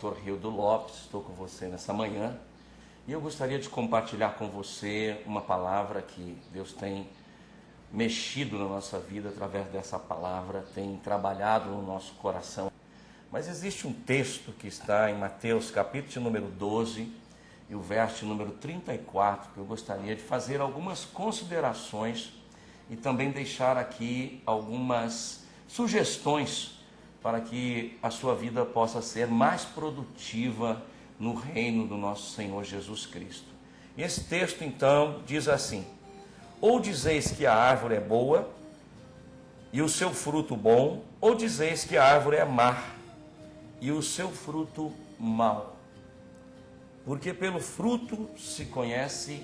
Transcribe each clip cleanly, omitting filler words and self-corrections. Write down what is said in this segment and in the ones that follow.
pastor Rildo Lopes, estou com você nessa manhã e eu gostaria de compartilhar com você uma palavra que Deus tem mexido na nossa vida através dessa palavra, tem trabalhado no nosso coração. Mas existe um texto que está em Mateus capítulo número 12 e o verso número 34, que eu gostaria de fazer algumas considerações e também deixar aqui algumas sugestões para que a sua vida possa ser mais produtiva no reino do nosso Senhor Jesus Cristo. Esse texto então diz assim: ou dizeis que a árvore é boa e o seu fruto bom, ou dizeis que a árvore é má e o seu fruto mau. Porque pelo fruto se conhece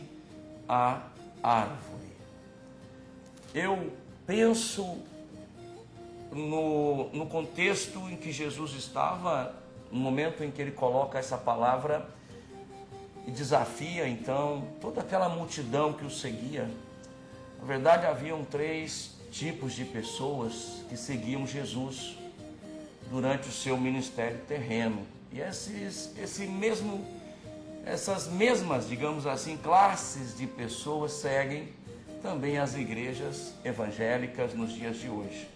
a árvore. Eu penso no contexto em que Jesus estava, no momento em que ele coloca essa palavra e desafia então toda aquela multidão que o seguia. Na verdade, haviam 3 tipos de pessoas que seguiam Jesus durante o seu ministério terreno. E essas mesmas, digamos assim, classes de pessoas seguem também as igrejas evangélicas nos dias de hoje.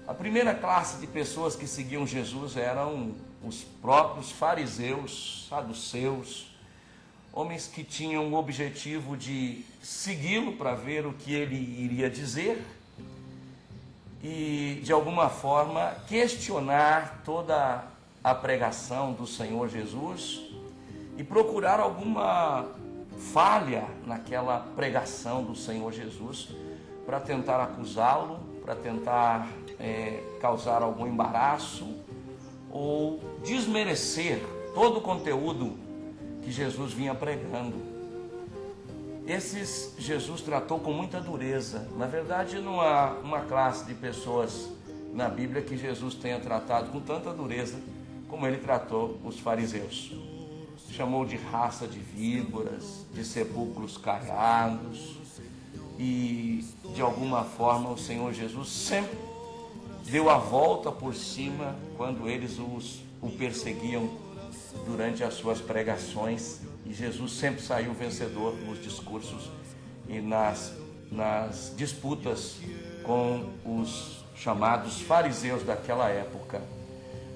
A primeira classe de pessoas que seguiam Jesus eram os próprios fariseus, saduceus, homens que tinham o objetivo de segui-lo para ver o que ele iria dizer e, de alguma forma, questionar toda a pregação do Senhor Jesus e procurar alguma falha naquela pregação do Senhor Jesus para tentar acusá-lo, para tentar causar algum embaraço ou desmerecer todo o conteúdo que Jesus vinha pregando. Esses Jesus tratou com muita dureza. Na verdade, não há uma classe de pessoas na Bíblia que Jesus tenha tratado com tanta dureza como ele tratou os fariseus. Chamou de raça de víboras, de sepulcros caiados, e de alguma forma o Senhor Jesus sempre deu a volta por cima quando eles o perseguiam durante as suas pregações, e Jesus sempre saiu vencedor nos discursos e nas disputas com os chamados fariseus daquela época.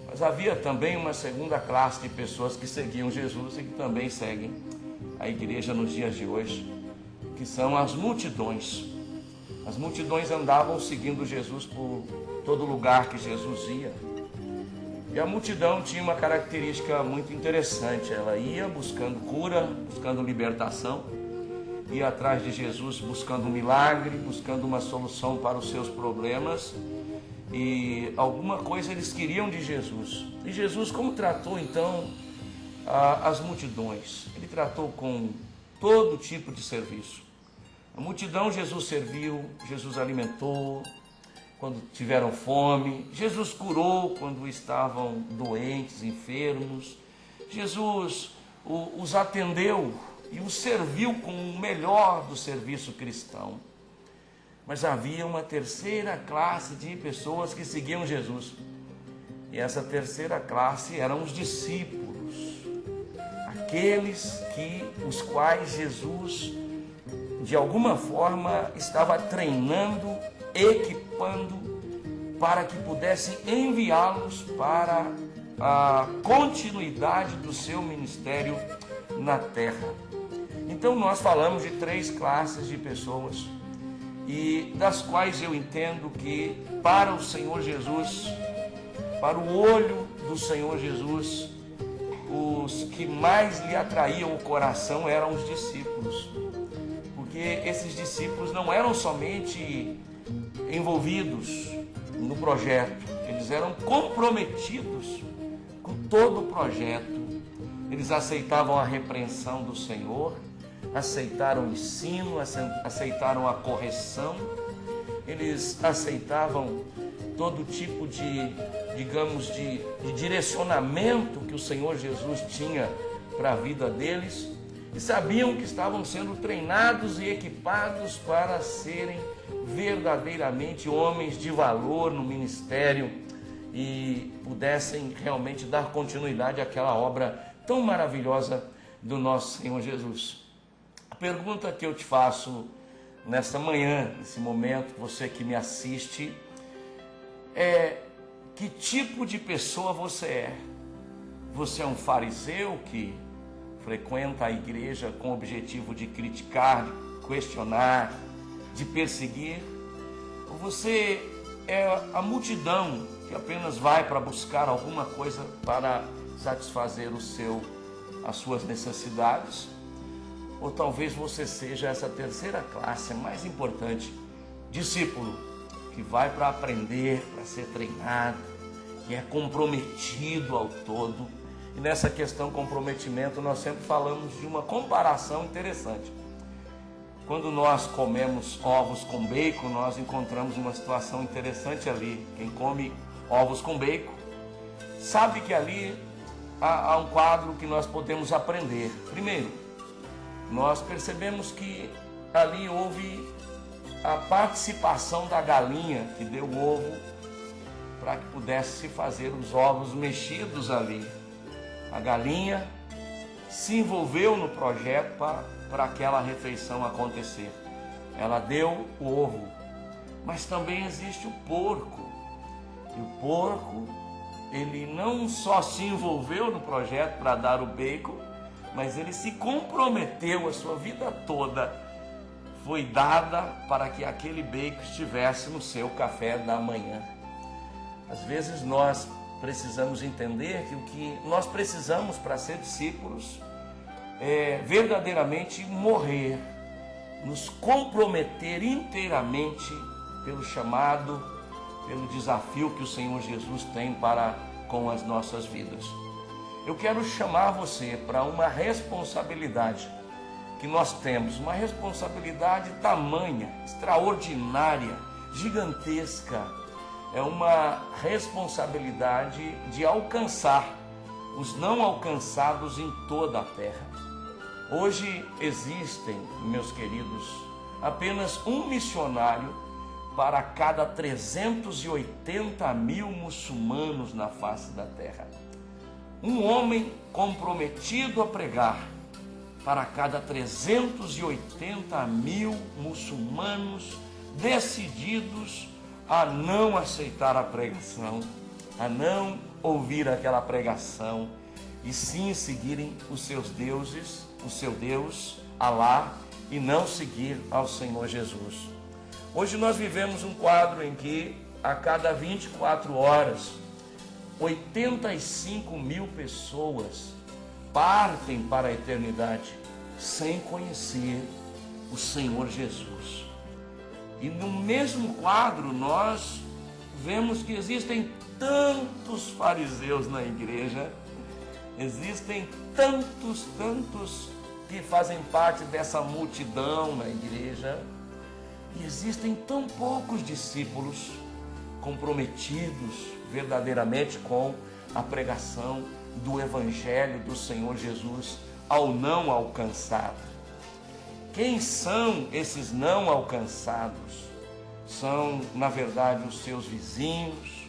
Mas havia também uma segunda classe de pessoas que seguiam Jesus e que também seguem a igreja nos dias de hoje, que são as multidões. As multidões andavam seguindo Jesus por todo lugar que Jesus ia. E a multidão tinha uma característica muito interessante. Ela ia buscando cura, buscando libertação, ia atrás de Jesus buscando um milagre, buscando uma solução para os seus problemas. E alguma coisa eles queriam de Jesus. E Jesus, como tratou então as multidões? Ele tratou com todo tipo de serviço. A multidão Jesus serviu, Jesus alimentou quando tiveram fome, Jesus curou quando estavam doentes, enfermos, Jesus os atendeu e os serviu com o melhor do serviço cristão. Mas havia uma terceira classe de pessoas que seguiam Jesus, e essa terceira classe eram os discípulos, aqueles os quais Jesus de alguma forma estava treinando, equipando, para que pudesse enviá-los para a continuidade do seu ministério na terra. Então nós falamos de 3 classes de pessoas, e das quais eu entendo que para o Senhor Jesus, para o olho do Senhor Jesus, os que mais lhe atraíam o coração eram os discípulos. Porque esses discípulos não eram somente envolvidos no projeto, eles eram comprometidos com todo o projeto. Eles aceitavam a repreensão do Senhor, aceitaram o ensino, aceitaram a correção, eles aceitavam todo tipo de direcionamento que o Senhor Jesus tinha para a vida deles, e sabiam que estavam sendo treinados e equipados para serem verdadeiramente homens de valor no ministério e pudessem realmente dar continuidade àquela obra tão maravilhosa do nosso Senhor Jesus. A pergunta que eu te faço nesta manhã, nesse momento, você que me assiste, é: que tipo de pessoa você é? Você é um fariseu que frequenta a igreja com o objetivo de criticar, de questionar, de perseguir? Ou você é a multidão que apenas vai para buscar alguma coisa para satisfazer as suas necessidades? Ou talvez você seja essa terceira classe mais importante, discípulo, que vai para aprender, para ser treinado, que é comprometido ao todo. E nessa questão comprometimento, nós sempre falamos de uma comparação interessante. Quando nós comemos ovos com bacon, nós encontramos uma situação interessante ali. Quem come ovos com bacon sabe que ali há um quadro que nós podemos aprender. Primeiro, nós percebemos que ali houve a participação da galinha que deu o ovo para que pudesse se fazer os ovos mexidos ali. A galinha se envolveu no projeto para aquela refeição acontecer. Ela deu o ovo, mas também existe o porco. E o porco, ele não só se envolveu no projeto para dar o bacon, mas ele se comprometeu, a sua vida toda foi dada para que aquele bacon estivesse no seu café da manhã. Às vezes nós precisamos entender que o que nós precisamos para ser discípulos é verdadeiramente morrer, nos comprometer inteiramente pelo chamado, pelo desafio que o Senhor Jesus tem para com as nossas vidas. Eu quero chamar você para uma responsabilidade que nós temos, uma responsabilidade tamanha, extraordinária, gigantesca. É uma responsabilidade de alcançar os não alcançados em toda a terra. Hoje existem, meus queridos, apenas um missionário para cada 380 mil muçulmanos na face da terra. Um homem comprometido a pregar para cada 380 mil muçulmanos decididos a não aceitar a pregação, a não ouvir aquela pregação e sim seguirem os seus deuses, o seu Deus, Alá, e não seguir ao Senhor Jesus. Hoje nós vivemos um quadro em que a cada 24 horas 85 mil pessoas partem para a eternidade sem conhecer o Senhor Jesus. E no mesmo quadro nós vemos que existem tantos fariseus na igreja, existem tantos que fazem parte dessa multidão na igreja, e existem tão poucos discípulos comprometidos verdadeiramente com a pregação do Evangelho do Senhor Jesus ao não alcançado. Quem são esses não alcançados? São, na verdade, os seus vizinhos,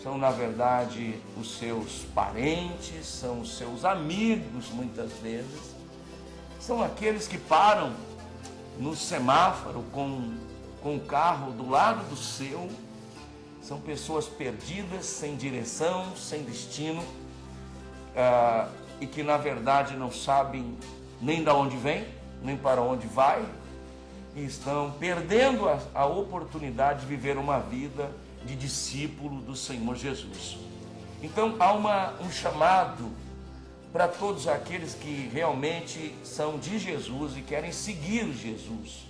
são, na verdade, os seus parentes, são os seus amigos, muitas vezes. São aqueles que param no semáforo com o carro do lado do seu. São pessoas perdidas, sem direção, sem destino, e que na verdade não sabem nem de onde vem, nem para onde vai, e estão perdendo a oportunidade de viver uma vida de discípulo do Senhor Jesus. Então há um chamado para todos aqueles que realmente são de Jesus e querem seguir Jesus.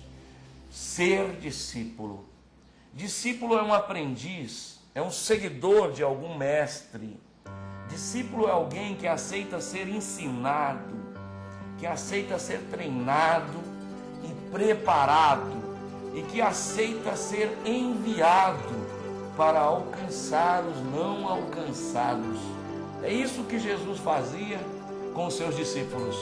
Ser discípulo. Discípulo é um aprendiz, é um seguidor de algum mestre. Discípulo é alguém que aceita ser ensinado, que aceita ser treinado e preparado, e que aceita ser enviado para alcançar os não alcançados. É isso que Jesus fazia com os seus discípulos.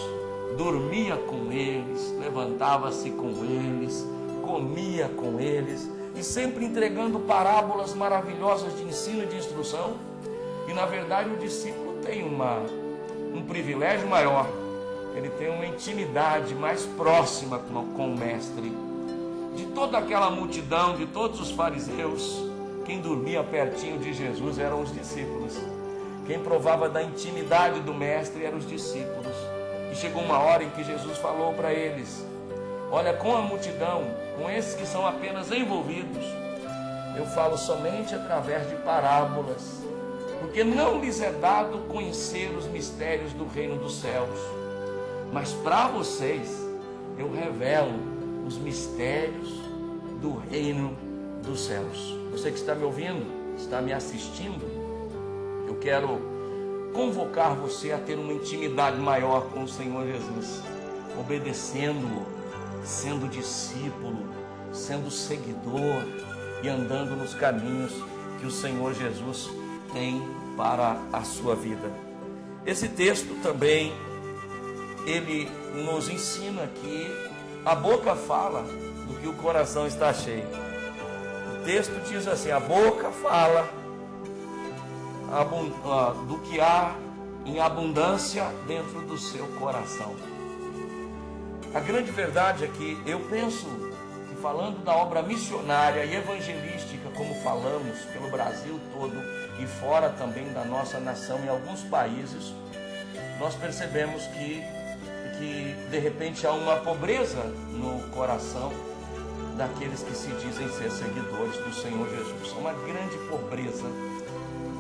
Dormia com eles, levantava-se com eles, comia com eles, e sempre entregando parábolas maravilhosas de ensino e de instrução. E na verdade o discípulo tem um privilégio maior. Ele tem uma intimidade mais próxima com o mestre. De toda aquela multidão, de todos os fariseus, quem dormia pertinho de Jesus eram os discípulos. Quem provava da intimidade do mestre eram os discípulos. E chegou uma hora em que Jesus falou para eles: olha, com a multidão, com esses que são apenas envolvidos, eu falo somente através de parábolas, porque não lhes é dado conhecer os mistérios do reino dos céus. Mas para vocês eu revelo os mistérios do reino dos céus. Você que está me ouvindo, está me assistindo, eu quero convocar você a ter uma intimidade maior com o Senhor Jesus, obedecendo-o, sendo discípulo, sendo seguidor e andando nos caminhos que o Senhor Jesus tem para a sua vida. Esse texto também, ele nos ensina que a boca fala do que o coração está cheio. O texto diz assim: a boca fala do que há em abundância dentro do seu coração. A grande verdade é que eu penso que, falando da obra missionária e evangelística, como falamos pelo Brasil todo e fora também da nossa nação, em alguns países, nós percebemos que de repente há uma pobreza no coração daqueles que se dizem ser seguidores do Senhor Jesus. Há uma grande pobreza,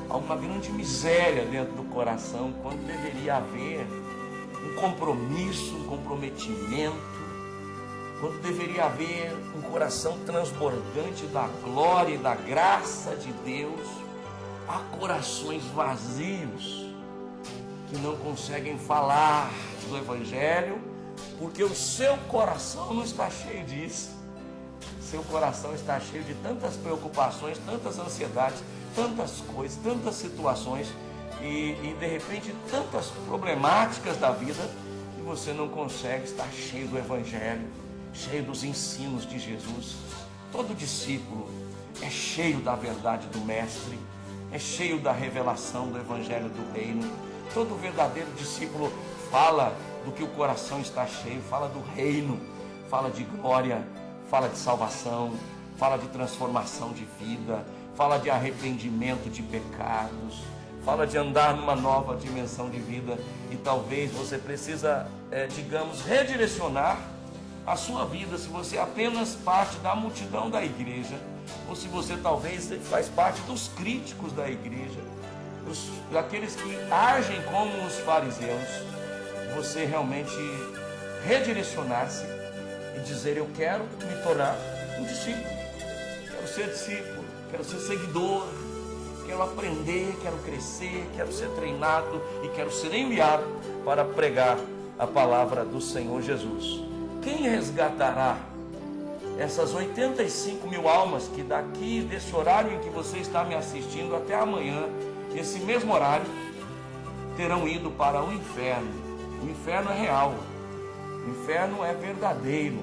há uma grande miséria dentro do coração, quando deveria haver um compromisso, um comprometimento, quando deveria haver um coração transbordante da glória e da graça de Deus. Há corações vazios que não conseguem falar do Evangelho, porque o seu coração não está cheio disso. Seu coração está cheio de tantas preocupações, tantas ansiedades, tantas coisas, tantas situações e de repente tantas problemáticas da vida, que você não consegue estar cheio do Evangelho, cheio dos ensinos de Jesus. Todo discípulo é cheio da verdade do Mestre, é cheio da revelação do Evangelho do Reino. Todo verdadeiro discípulo fala do que o coração está cheio, fala do reino, fala de glória, fala de salvação, fala de transformação de vida, fala de arrependimento de pecados, fala de andar numa nova dimensão de vida. E talvez você precisa, redirecionar a sua vida, se você é apenas parte da multidão da igreja, ou se você talvez faz parte dos críticos da igreja, daqueles que agem como os fariseus. Você realmente redirecionar-se e dizer: eu quero me tornar um discípulo, quero ser discípulo, quero ser seguidor, quero aprender, quero crescer, quero ser treinado e quero ser enviado para pregar a palavra do Senhor Jesus. Quem resgatará essas 85 mil almas que daqui, desse horário em que você está me assistindo, até amanhã, esse mesmo horário, terão ido para o inferno? O inferno é real, o inferno é verdadeiro,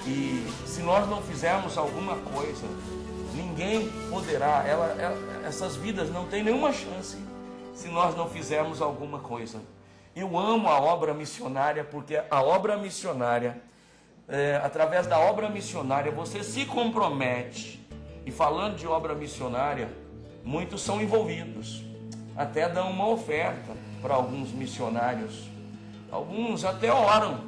e se nós não fizermos alguma coisa, ninguém poderá, essas vidas não têm nenhuma chance se nós não fizermos alguma coisa. Eu amo a obra missionária, porque a obra missionária, através da obra missionária, você se compromete. E falando de obra missionária, muitos são envolvidos, até dão uma oferta para alguns missionários, alguns até oram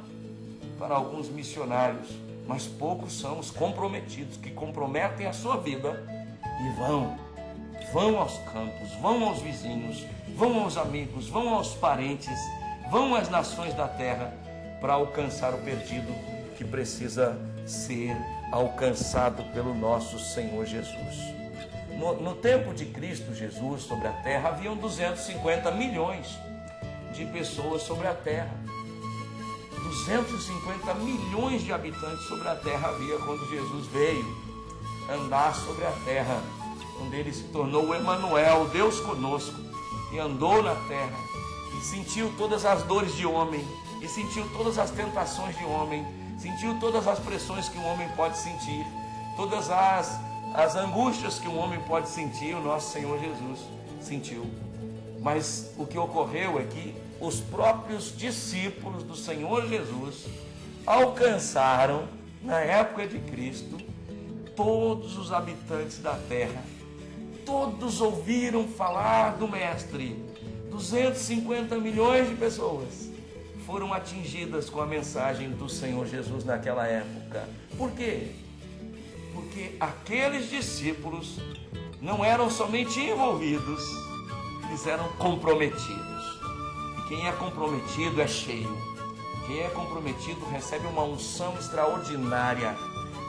para alguns missionários, mas poucos são os comprometidos, que comprometem a sua vida e vão aos campos, vão aos vizinhos, vão aos amigos, vão aos parentes, vão às nações da terra para alcançar o perdido que precisa ser alcançado pelo nosso Senhor Jesus. No tempo de Cristo Jesus sobre a terra, haviam 250 milhões de pessoas sobre a terra. 250 milhões de habitantes sobre a terra havia quando Jesus veio andar sobre a terra, quando ele se tornou o Emanuel, Deus conosco, e andou na terra, e sentiu todas as dores de homem, e sentiu todas as tentações de homem, sentiu todas as pressões que um homem pode sentir, Todas as angústias que um homem pode sentir, o nosso Senhor Jesus sentiu. Mas o que ocorreu é que os próprios discípulos do Senhor Jesus alcançaram, na época de Cristo, todos os habitantes da terra. Todos ouviram falar do Mestre. 250 milhões de pessoas foram atingidas com a mensagem do Senhor Jesus naquela época. Por quê? Porque aqueles discípulos não eram somente envolvidos, eles eram comprometidos. E quem é comprometido é cheio. Quem é comprometido recebe uma unção extraordinária.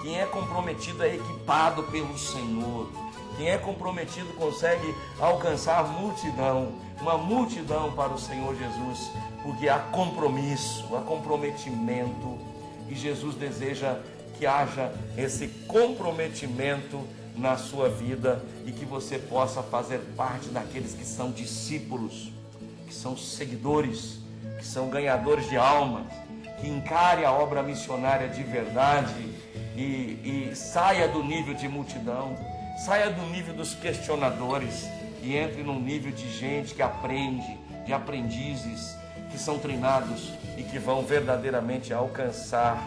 Quem é comprometido é equipado pelo Senhor. Quem é comprometido consegue alcançar a multidão, uma multidão para o Senhor Jesus, porque há compromisso, há comprometimento, e Jesus deseja que haja esse comprometimento na sua vida e que você possa fazer parte daqueles que são discípulos, que são seguidores, que são ganhadores de almas, que encare a obra missionária de verdade e saia do nível de multidão, saia do nível dos questionadores e entre num nível de gente que aprende, de aprendizes que são treinados e que vão verdadeiramente alcançar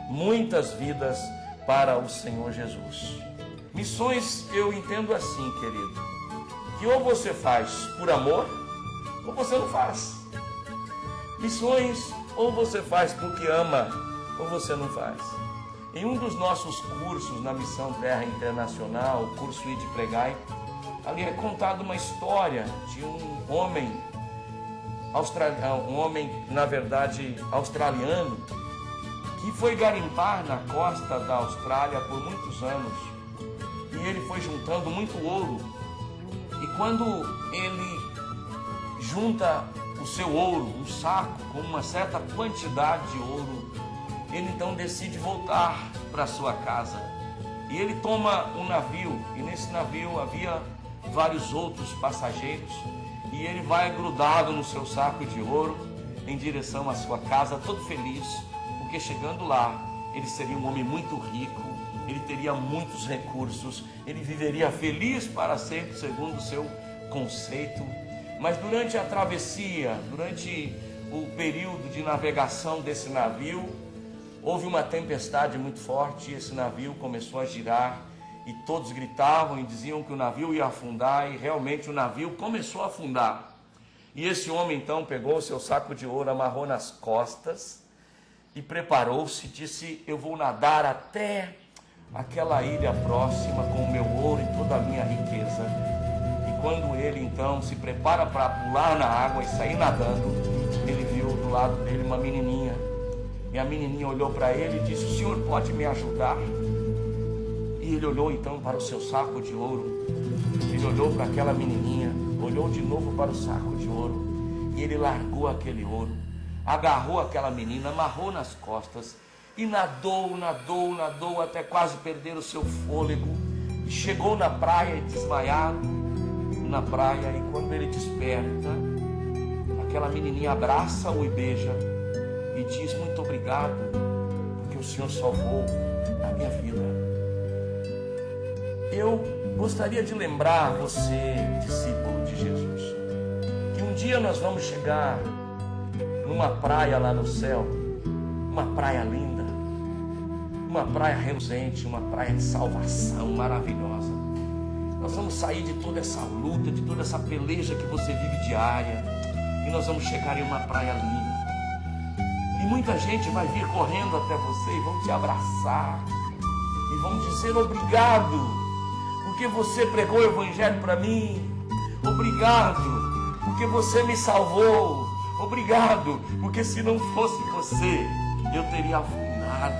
muitas vidas para o Senhor Jesus. Missões eu entendo assim, querido, que ou você faz por amor ou você não faz. Missões ou você faz porque ama ou você não faz. Em um dos nossos cursos na Missão Terra Internacional, o curso Ide Pregai, ali é contada uma história de um homem na verdade australiano, que foi garimpar na costa da Austrália por muitos anos, e ele foi juntando muito ouro, e quando ele junta o seu ouro, um saco com uma certa quantidade de ouro, ele então decide voltar para sua casa, e ele toma um navio, e nesse navio havia vários outros passageiros, e ele vai grudado no seu saco de ouro em direção à sua casa, todo feliz, porque chegando lá, ele seria um homem muito rico, ele teria muitos recursos, ele viveria feliz para sempre, segundo o seu conceito. Mas durante a travessia, durante o período de navegação desse navio, houve uma tempestade muito forte, e esse navio começou a girar, e todos gritavam e diziam que o navio ia afundar, e realmente o navio começou a afundar. E esse homem então pegou o seu saco de ouro, amarrou nas costas e preparou-se, disse: eu vou nadar até aquela ilha próxima com o meu ouro e toda a minha riqueza. E quando ele então se prepara para pular na água e sair nadando, ele viu do lado dele uma menininha. E a menininha olhou para ele e disse: o senhor pode me ajudar? E ele olhou então para o seu saco de ouro. Ele olhou para aquela menininha, olhou de novo para o saco de ouro, e ele largou aquele ouro, agarrou aquela menina, amarrou nas costas e nadou até quase perder o seu fôlego, e chegou na praia desmaiado na praia. E quando ele desperta, aquela menininha abraça-o e beija e diz: muito obrigado, porque o Senhor salvou a minha vida. Eu gostaria de lembrar você, discípulo de Jesus, que um dia nós vamos chegar numa praia lá no céu, uma praia linda, uma praia reluzente, uma praia de salvação maravilhosa. Nós vamos sair de toda essa luta, de toda essa peleja que você vive diária, e nós vamos chegar em uma praia linda. E muita gente vai vir correndo até você e vão te abraçar e vão dizer: obrigado, porque você pregou o evangelho para mim. Obrigado, porque você me salvou. Obrigado, porque se não fosse você, eu teria afundado,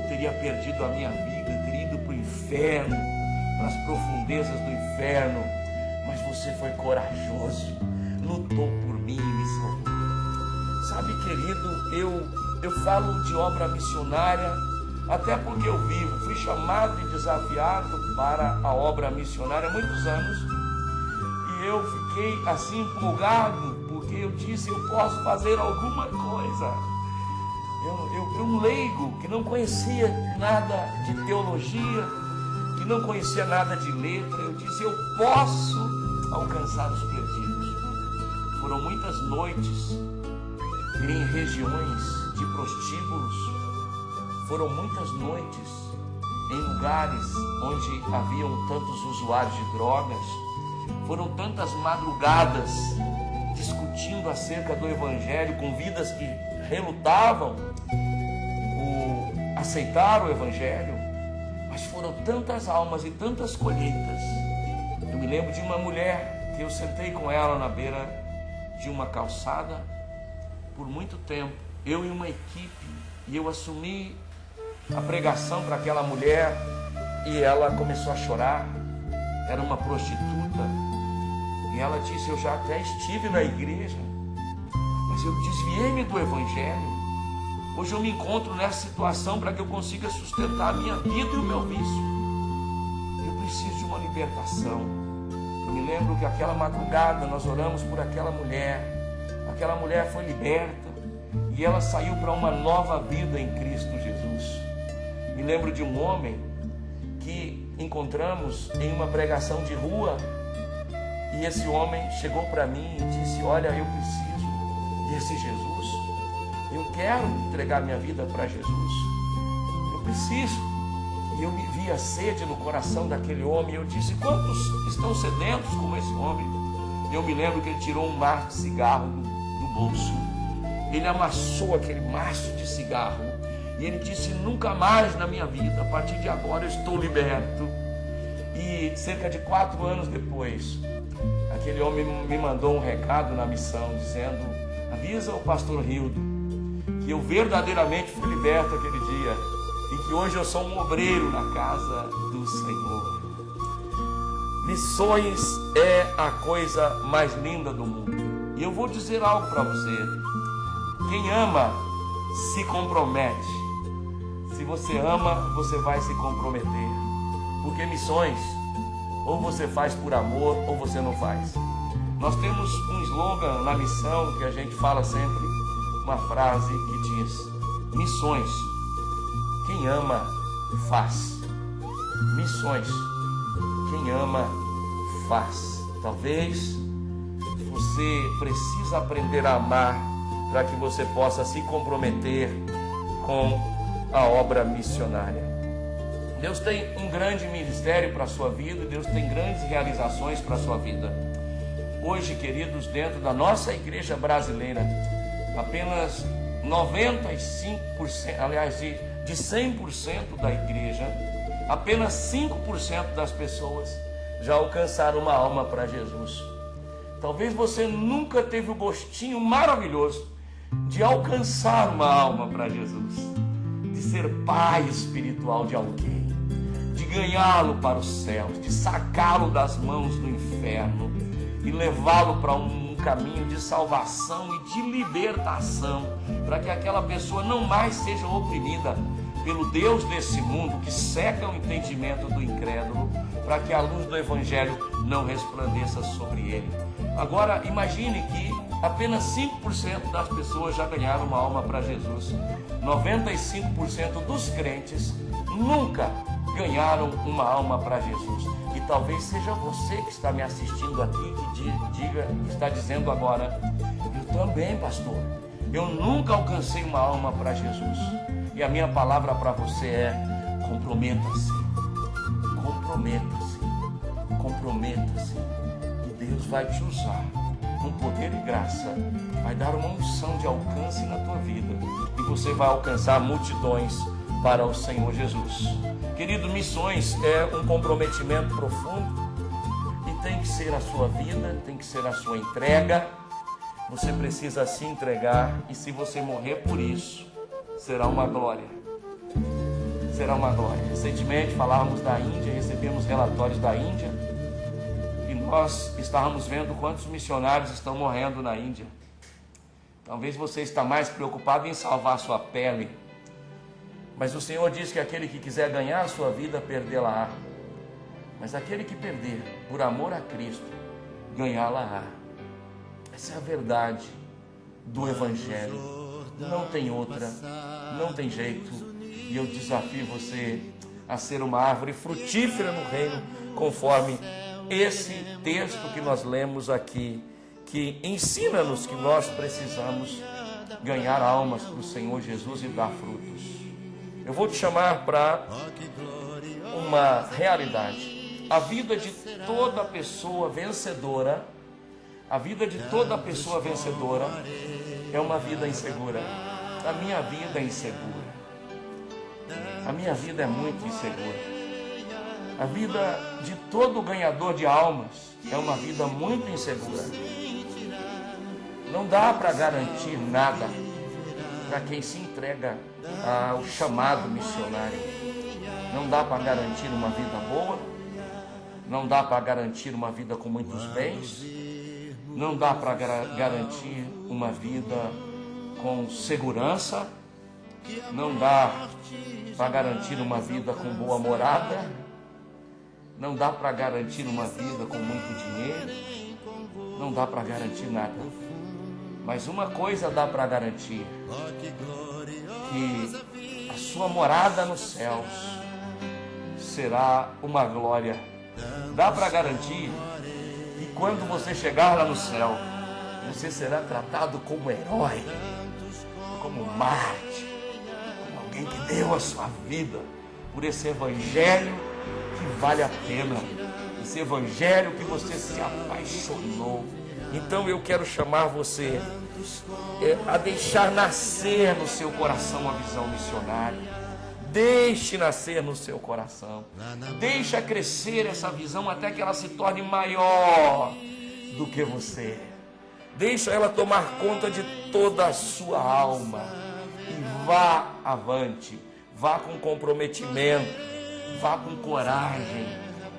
eu teria perdido a minha vida, eu teria ido para o inferno, para as profundezas do inferno. Mas você foi corajoso, lutou por mim e me salvou. Sabe, querido, eu falo de obra missionária até porque eu fui chamado e desafiado para a obra missionária há muitos anos, e eu fiquei assim empolgado, porque eu disse: eu posso fazer alguma coisa. Eu um leigo que não conhecia nada de teologia, que não conhecia nada de letra, eu disse: eu posso alcançar os perdidos. Foram muitas noites em regiões de prostíbulos, foram muitas noites em lugares onde haviam tantos usuários de drogas, foram tantas madrugadas discutindo acerca do Evangelho com vidas que relutavam aceitar o Evangelho, mas foram tantas almas e tantas colheitas. Eu me lembro de uma mulher que eu sentei com ela na beira de uma calçada por muito tempo, eu e uma equipe, e eu assumi a pregação para aquela mulher e ela começou a chorar. Era uma prostituta e ela disse: eu já até estive na igreja, mas eu desviei-me do Evangelho. Hoje eu me encontro nessa situação para que eu consiga sustentar a minha vida e o meu vício. Eu preciso de uma libertação. Eu me lembro que aquela madrugada nós oramos por aquela mulher. Aquela mulher foi liberta e ela saiu para uma nova vida em Cristo Jesus. Me lembro de um homem que encontramos em uma pregação de rua, e esse homem chegou para mim e disse: olha, eu preciso desse Jesus, eu quero entregar minha vida para Jesus, eu preciso. E eu me vi a sede no coração daquele homem, e eu disse: quantos estão sedentos como esse homem? Eu me lembro que ele tirou um maço de cigarro do bolso, ele amassou aquele maço de cigarro e ele disse: nunca mais na minha vida, a partir de agora eu estou liberto. E cerca de 4 anos depois, aquele homem me mandou um recado na missão dizendo: avisa o pastor Rildo que eu verdadeiramente fui liberto aquele dia e que hoje eu sou um obreiro na casa do Senhor. Missões é a coisa mais linda do mundo. E eu vou dizer algo para você: quem ama se compromete. Se você ama, você vai se comprometer, porque missões ou você faz por amor ou você não faz. Nós temos um slogan na missão que a gente fala sempre, uma frase que diz: missões, quem ama faz. Missões, quem ama faz. Talvez você precisa aprender a amar para que você possa se comprometer com a obra missionária. Deus tem um grande ministério para a sua vida, Deus tem grandes realizações para a sua vida. Hoje, queridos, dentro da nossa igreja brasileira, apenas 95%, aliás, de 100% da igreja, apenas 5% das pessoas já alcançaram uma alma para Jesus. Talvez você nunca teve o gostinho maravilhoso de alcançar uma alma para Jesus, de ser pai espiritual de alguém, de ganhá-lo para os céus, de sacá-lo das mãos do inferno e levá-lo para um caminho de salvação e de libertação, para que aquela pessoa não mais seja oprimida pelo Deus desse mundo que seca o entendimento do incrédulo, para que a luz do Evangelho não resplandeça sobre ele. Agora imagine que apenas 5% das pessoas já ganharam uma alma para Jesus. 95% dos crentes nunca ganharam uma alma para Jesus. E talvez seja você que está me assistindo aqui, que está dizendo agora: eu também, pastor, eu nunca alcancei uma alma para Jesus. E a minha palavra para você é: comprometa-se, comprometa-se, comprometa-se, e Deus vai te usar com poder e graça, vai dar uma unção de alcance na tua vida, e você vai alcançar multidões para o Senhor Jesus. Querido, missões é um comprometimento profundo, e tem que ser a sua vida, tem que ser a sua entrega. Você precisa se entregar, e se você morrer por isso, será uma glória. Será uma glória. Recentemente falávamos da Índia, recebemos relatórios da Índia, e nós estávamos vendo quantos missionários estão morrendo na Índia. Talvez você está mais preocupado em salvar a sua pele, mas o Senhor diz que aquele que quiser ganhar a sua vida, perdê-la-á. Mas aquele que perder por amor a Cristo, ganhá-la-á. Essa é a verdade do Evangelho. Não tem outra, não tem jeito. E eu desafio você a ser uma árvore frutífera no reino, conforme esse texto que nós lemos aqui, que ensina-nos que nós precisamos ganhar almas para o Senhor Jesus e dar frutos. Eu vou te chamar para uma realidade. A vida de toda pessoa vencedora, a vida de toda pessoa vencedora é uma vida insegura. A minha vida é insegura. A minha vida é muito insegura. A vida de todo ganhador de almas é uma vida muito insegura. Não dá para garantir nada para quem se entrega ao chamado missionário. Não dá para garantir uma vida boa, não dá para garantir uma vida com muitos bens, não dá para garantir uma vida com segurança, não dá para garantir uma vida com boa morada, não dá para garantir uma vida com muito dinheiro, não dá para garantir nada. Mas uma coisa dá para garantir, que a sua morada nos céus será uma glória. Dá para garantir que quando você chegar lá no céu, você será tratado como herói, como mártir, como alguém que deu a sua vida por esse evangelho que vale a pena, esse evangelho que você se apaixonou. Então eu quero chamar você a deixar nascer no seu coração a visão missionária. Deixe nascer no seu coração. Deixa crescer essa visão até que ela se torne maior do que você. Deixa ela tomar conta de toda a sua alma. E vá avante. Vá com comprometimento. Vá com coragem.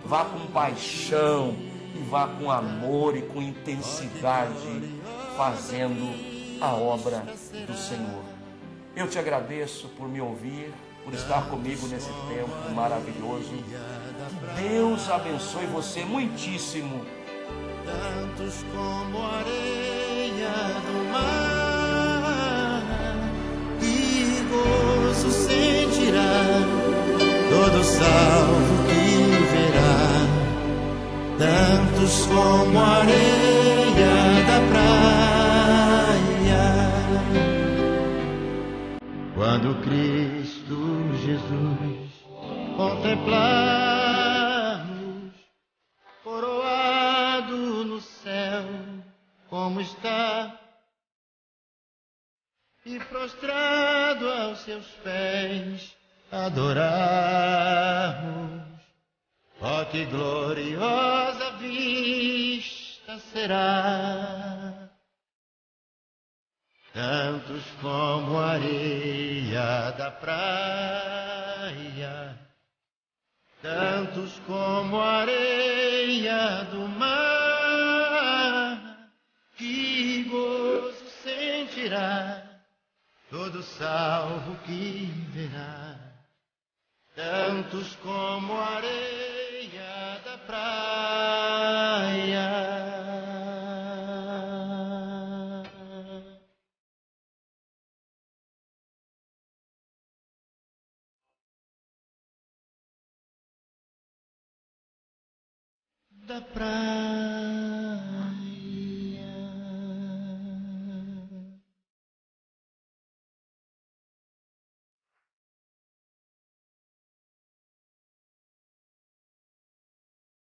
Vá com paixão. E vá com amor e com intensidade, fazendo a obra do Senhor. Eu te agradeço por me ouvir, por estar comigo nesse tempo maravilhoso. Que Deus abençoe você muitíssimo. Tantos como a areia do mar, que gozo sentirá todo salvo que verá. Tantos como a areia da praia, quando Cristo Jesus contemplarmos, coroado no céu, como está, e prostrado aos seus pés adorarmos. Oh, que gloriosa vista será! Tantos como a areia da praia, tantos como a areia do mar, que gozo sentirá todo salvo que verá. Tantos como a areia da praia. Da praia.